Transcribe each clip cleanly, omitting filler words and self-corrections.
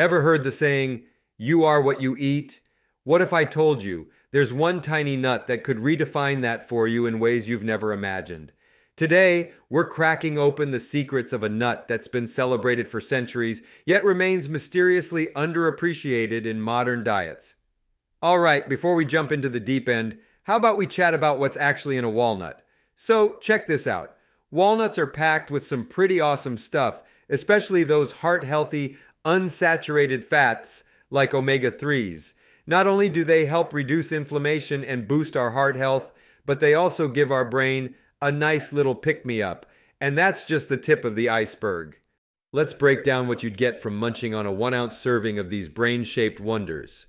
Ever heard the saying, "You are what you eat"? What if I told you there's one tiny nut that could redefine that for you in ways you've never imagined? Today, we're cracking open the secrets of a nut that's been celebrated for centuries, yet remains mysteriously underappreciated in modern diets. All right, before we jump into the deep end, how about we chat about what's actually in a walnut? So, check this out. Walnuts are packed with some pretty awesome stuff, especially those heart-healthy, unsaturated fats like omega-3s. Not only do they help reduce inflammation and boost our heart health, but they also give our brain a nice little pick-me-up. And that's just the tip of the iceberg. Let's break down what you'd get from munching on a 1-ounce serving of these brain-shaped wonders.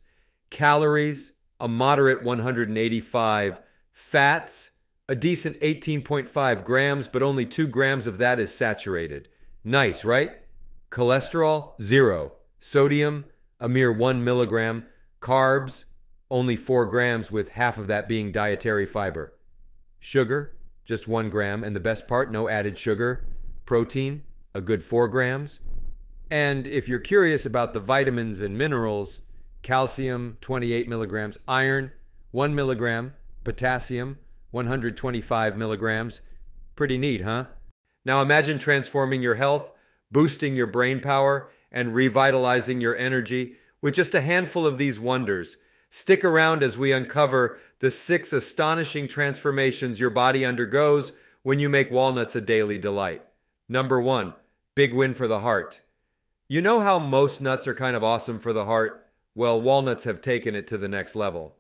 Calories, a moderate 185. Fats, a decent 18.5 grams, but only 2 grams of that is saturated. Nice, right? Cholesterol, 0. Sodium, a mere 1 milligram. Carbs, only 4 grams, with half of that being dietary fiber. Sugar, just 1 gram, and the best part, no added sugar. Protein, a good 4 grams. And if you're curious about the vitamins and minerals, calcium, 28 milligrams, iron, 1 milligram, potassium, 125 milligrams. Pretty neat, huh? Now imagine transforming your health, boosting your brain power, and revitalizing your energy with just a handful of these wonders. Stick around as we uncover the 6 astonishing transformations your body undergoes when you make walnuts a daily delight. Number 1, big win for the heart. You know how most nuts are kind of awesome for the heart? Well, walnuts have taken it to the next level.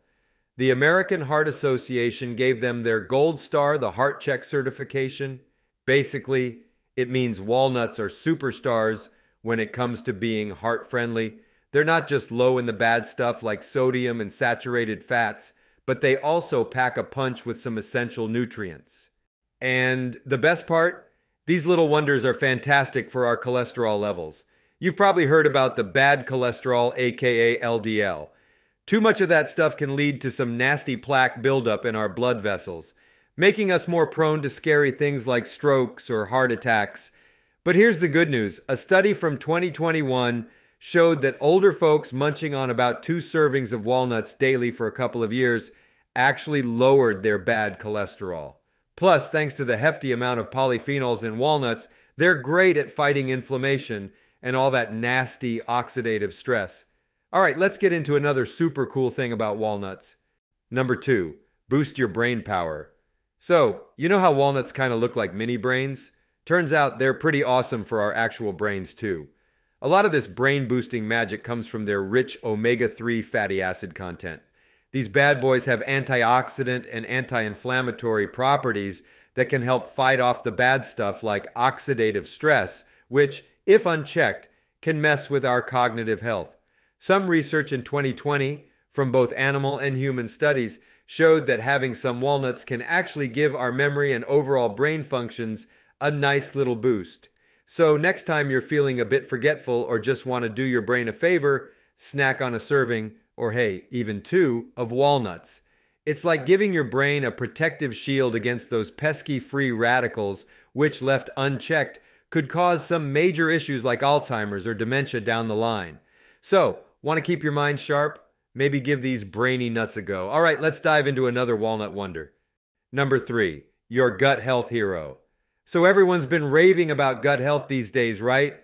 The American Heart Association gave them their Gold Star, the Heart Check certification. Basically, it means walnuts are superstars when it comes to being heart-friendly. They're not just low in the bad stuff like sodium and saturated fats, but they also pack a punch with some essential nutrients. And the best part? These little wonders are fantastic for our cholesterol levels. You've probably heard about the bad cholesterol, A.K.A. LDL. Too much of that stuff can lead to some nasty plaque buildup in our blood vessels, making us more prone to scary things like strokes or heart attacks. But here's the good news. A study from 2021 showed that older folks munching on about 2 servings of walnuts daily for a couple of years actually lowered their bad cholesterol. Plus, thanks to the hefty amount of polyphenols in walnuts, they're great at fighting inflammation and all that nasty oxidative stress. All right, let's get into another super cool thing about walnuts. Number 2, boost your brain power. So, you know how walnuts kind of look like mini brains? Turns out they're pretty awesome for our actual brains too. A lot of this brain-boosting magic comes from their rich omega-3 fatty acid content. These bad boys have antioxidant and anti-inflammatory properties that can help fight off the bad stuff like oxidative stress, which, if unchecked, can mess with our cognitive health. Some research in 2020 from both animal and human studies showed that having some walnuts can actually give our memory and overall brain functions a nice little boost. So next time you're feeling a bit forgetful or just want to do your brain a favor, snack on a serving, or hey, even 2, of walnuts. It's like giving your brain a protective shield against those pesky free radicals, which left unchecked could cause some major issues like Alzheimer's or dementia down the line. So, want to keep your mind sharp? Maybe give these brainy nuts a go. All right, let's dive into another walnut wonder. Number 3, your gut health hero. So everyone's been raving about gut health these days, right?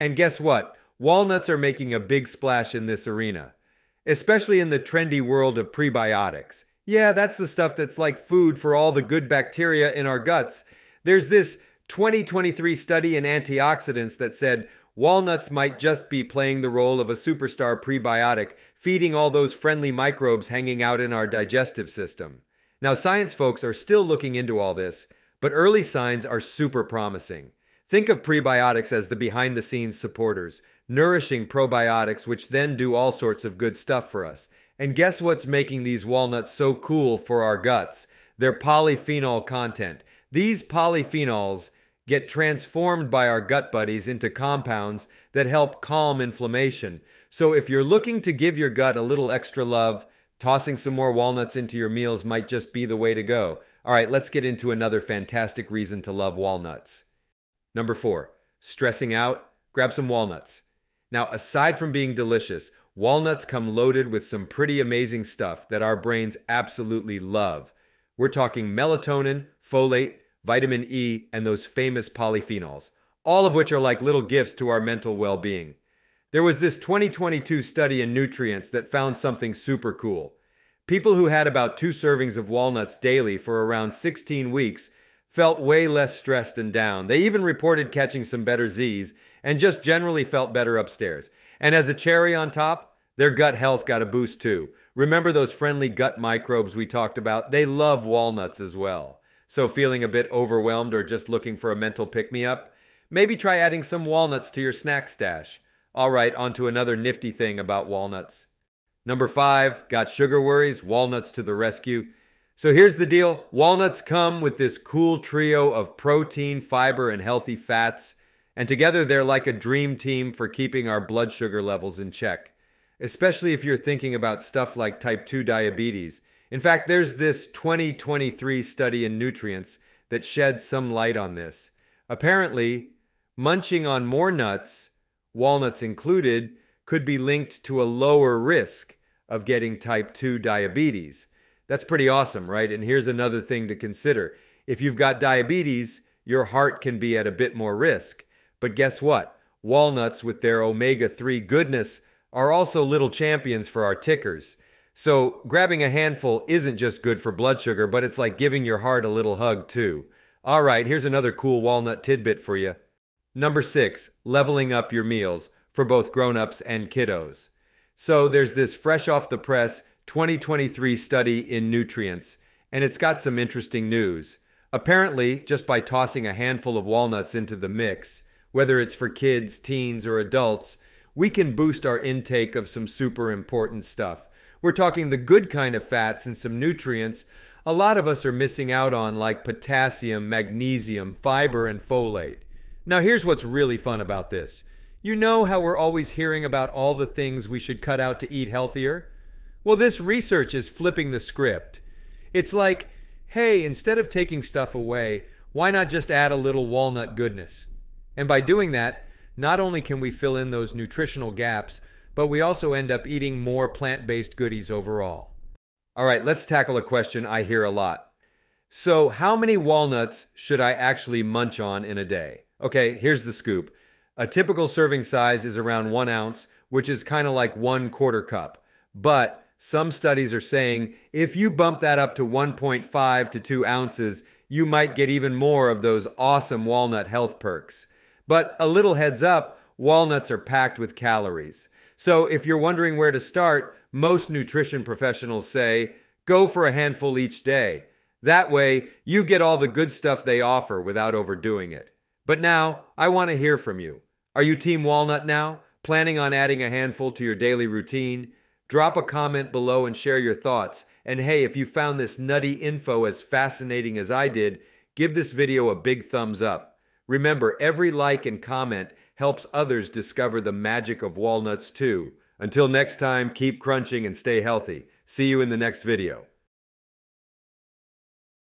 And guess what? Walnuts are making a big splash in this arena, especially in the trendy world of prebiotics. Yeah, that's the stuff that's like food for all the good bacteria in our guts. There's this 2023 study in Antioxidants that said walnuts might just be playing the role of a superstar prebiotic, feeding all those friendly microbes hanging out in our digestive system. Now, science folks are still looking into all this, but early signs are super promising. Think of prebiotics as the behind-the-scenes supporters, nourishing probiotics which then do all sorts of good stuff for us. And guess what's making these walnuts so cool for our guts? Their polyphenol content. These polyphenols get transformed by our gut buddies into compounds that help calm inflammation. So if you're looking to give your gut a little extra love, tossing some more walnuts into your meals might just be the way to go. All right, let's get into another fantastic reason to love walnuts. Number 4, stressing out, grab some walnuts. Now, aside from being delicious, walnuts come loaded with some pretty amazing stuff that our brains absolutely love. We're talking melatonin, folate, vitamin E, and those famous polyphenols, all of which are like little gifts to our mental well-being. There was this 2022 study in Nutrients that found something super cool. People who had about 2 servings of walnuts daily for around 16 weeks felt way less stressed and down. They even reported catching some better Z's and just generally felt better upstairs. And as a cherry on top, their gut health got a boost too. Remember those friendly gut microbes we talked about? They love walnuts as well. So feeling a bit overwhelmed or just looking for a mental pick-me-up? Maybe try adding some walnuts to your snack stash. All right, on to another nifty thing about walnuts. Number 5, got sugar worries? Walnuts to the rescue. So here's the deal. Walnuts come with this cool trio of protein, fiber, and healthy fats. And together they're like a dream team for keeping our blood sugar levels in check. Especially if you're thinking about stuff like type 2 diabetes. In fact, there's this 2023 study in Nutrients that sheds some light on this. Apparently, munching on more nuts, walnuts included, could be linked to a lower risk of getting type 2 diabetes. That's pretty awesome, right? And here's another thing to consider. If you've got diabetes, your heart can be at a bit more risk. But guess what? Walnuts with their omega-3 goodness are also little champions for our tickers. So grabbing a handful isn't just good for blood sugar, but it's like giving your heart a little hug too. All right, here's another cool walnut tidbit for you. Number 6, leveling up your meals for both grown-ups and kiddos. So there's this fresh off the press 2023 study in Nutrients, and it's got some interesting news. Apparently, just by tossing a handful of walnuts into the mix, whether it's for kids, teens, or adults, we can boost our intake of some super important stuff. We're talking the good kind of fats and some nutrients a lot of us are missing out on, like potassium, magnesium, fiber, and folate. Now here's what's really fun about this. You know how we're always hearing about all the things we should cut out to eat healthier? Well, this research is flipping the script. It's like, hey, instead of taking stuff away, why not just add a little walnut goodness? And by doing that, not only can we fill in those nutritional gaps, but we also end up eating more plant-based goodies overall. All right, let's tackle a question I hear a lot. So how many walnuts should I actually munch on in a day? Okay, here's the scoop. A typical serving size is around 1 ounce, which is kind of like 1/4 cup. But some studies are saying if you bump that up to 1.5 to 2 ounces, you might get even more of those awesome walnut health perks. But a little heads up, walnuts are packed with calories. So if you're wondering where to start, most nutrition professionals say, go for a handful each day. That way, you get all the good stuff they offer without overdoing it. But now, I want to hear from you. Are you Team Walnut now? Planning on adding a handful to your daily routine? Drop a comment below and share your thoughts. And hey, if you found this nutty info as fascinating as I did, give this video a big thumbs up. Remember, every like and comment helps others discover the magic of walnuts too. Until next time, keep crunching and stay healthy. See you in the next video.